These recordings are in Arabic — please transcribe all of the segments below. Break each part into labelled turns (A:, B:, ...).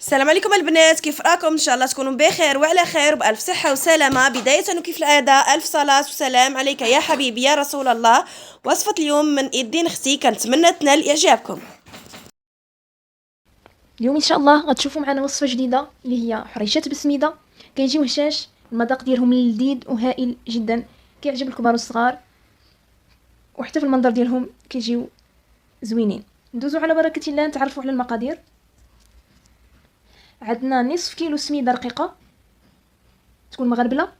A: السلام عليكم البنات، كيف راكم؟ ان شاء الله تكونوا بخير وعلى خير وبالف صحه وسلامه. بدايه وكيف العاده الف صلاه وسلام عليك يا حبيبي يا رسول الله. وصفه اليوم من ايدين اختي، كنتمنى تنال اعجابكم.
B: اليوم ان شاء الله غتشوفوا معنا وصفه جديده اللي هي حريشات بسميده. كيجيو هشاش، المذاق ديالهم لذيذ وهائل جدا، كيعجب الكبار والصغار، وحتى في المنظر ديالهم كيجيو زوينين. ندوزو على بركه الله نتعرفوا على المقادير. عندنا نصف كيلو سميده رقيقه تكون مغربله،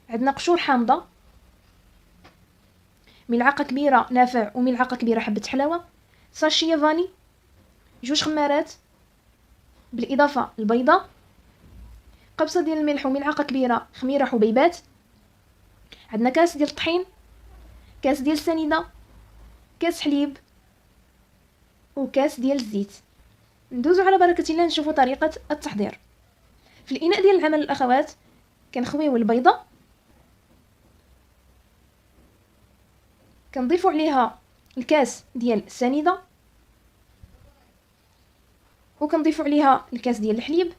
B: عندنا قشور حامضه، ملعقه كبيره نافع وملعقه كبيره حبه حلاوه، ساشيه فاني، جوج خمارات بالاضافه البيضه، قبصه ديال الملح وملعقه كبيره خميره حبيبات، عندنا كاس ديال الطحين، كاس ديال السنيده، كاس حليب، وكاس ديال الزيت. ندوزو على بركه الله نشوفوا طريقه التحضير. في الاناء ديال العمل الاخوات كنخويو البيضه، كنضيفوا عليها الكاس ديال السنيده، وكنضيفوا عليها الكاس ديال الحليب،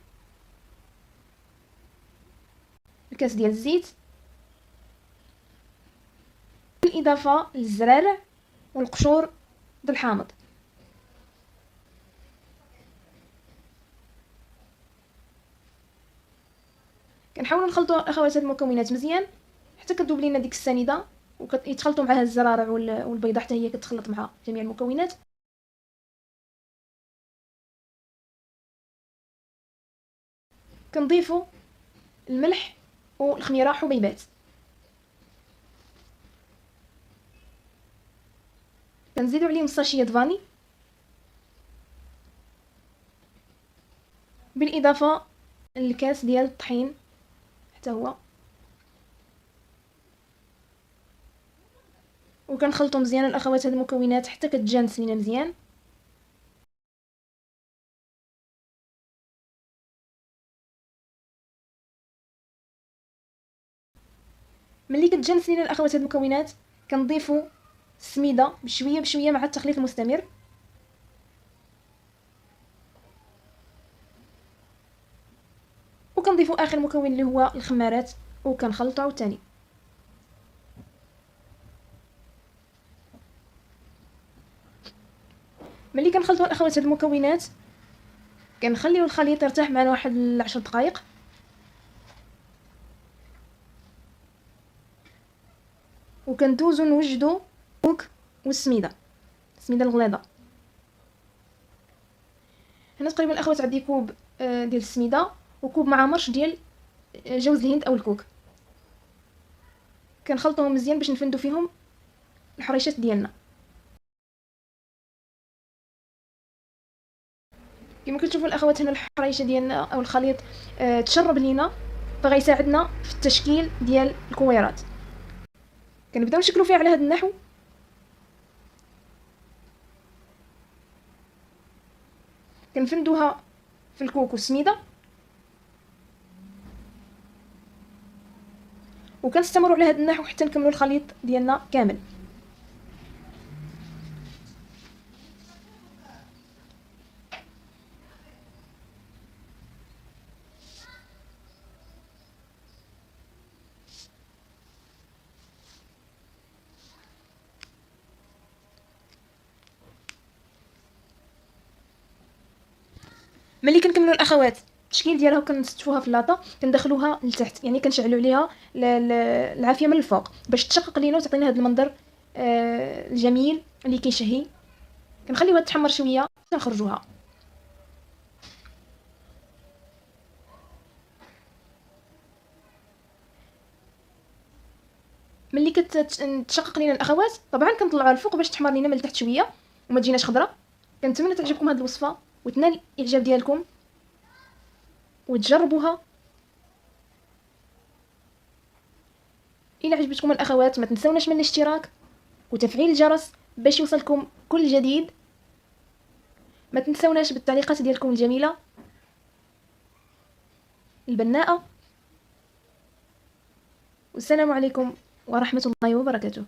B: الكاس ديال الزيت، بالاضافه للزرارع والقشور د الحامض. كنحاولوا نخلطوا اخوات هاد المكونات مزيان حتى كتذوب لينا ديك السنيده، ويتخلطوا معها الزرارع والبيضه حتى هي كتخلط مع جميع المكونات. كنضيفوا الملح والخميره حبيبات، كنزيدوا عليهم ساشيه فاني، بالاضافه للكاس ديال الطحين حتى هو، وكنخلطوا مزيان الاخوات هاد المكونات حتى كتجانس لينا مزيان. ملي كتجانس لينا الاخوات هاد المكونات كنضيفوا السميده بشويه بشويه مع التخليط المستمر، وكنضيفوا اخر مكون اللي هو الخمارات، وكنخلطوا عاوتاني. ملي كنخلطوا الاخوات هاد المكونات كنخليو الخليط يرتاح معنا واحد 10 دقائق، وكندوزو نوجدو الكوك والسميده، السميده الغليظه. هنا تقريبا الاخوات عندي كوب ديال السميده وكوب مع مرش ديال جوز الهند او الكوك. كنخلطوهم مزيان باش نفندو فيهم الحريشات ديالنا. كما كتشوفوا الاخوات هنا الحريشه ديالنا او الخليط تشرب لينا، فغيساعدنا في التشكيل ديال الكويرات. كنبداو نشكلو فيها على هذا النحو، كنفندوها في الكوك والسميده، وكنستمروا على هذا النحو حتى نكملوا الخليط ديالنا كامل. ملي كنكملوا الاخوات التشكيل ديالها وكنستفوها في اللاطه كندخلوها لتحت، يعني كنشعلوا عليها العافيه من الفوق باش تشقق لينا وتعطينا هذا المنظر الجميل اللي كيشهي. كنخليوها تحمر شويه كنخرجوها. ملي كتشقق لينا الاخوات طبعا كنطلعوها الفوق باش تحمر لينا من التحت شويه وما تجيناش خضره. كنتمنى تعجبكم هذه الوصفه وتنال الاعجاب ديالكم وتجربوها. الى عجبتكم الاخوات ما تنسوناش من الاشتراك وتفعيل الجرس باش يوصلكم كل جديد. ما تنسوناش بالتعليقات ديالكم الجميله البناءه. والسلام عليكم ورحمه الله وبركاته.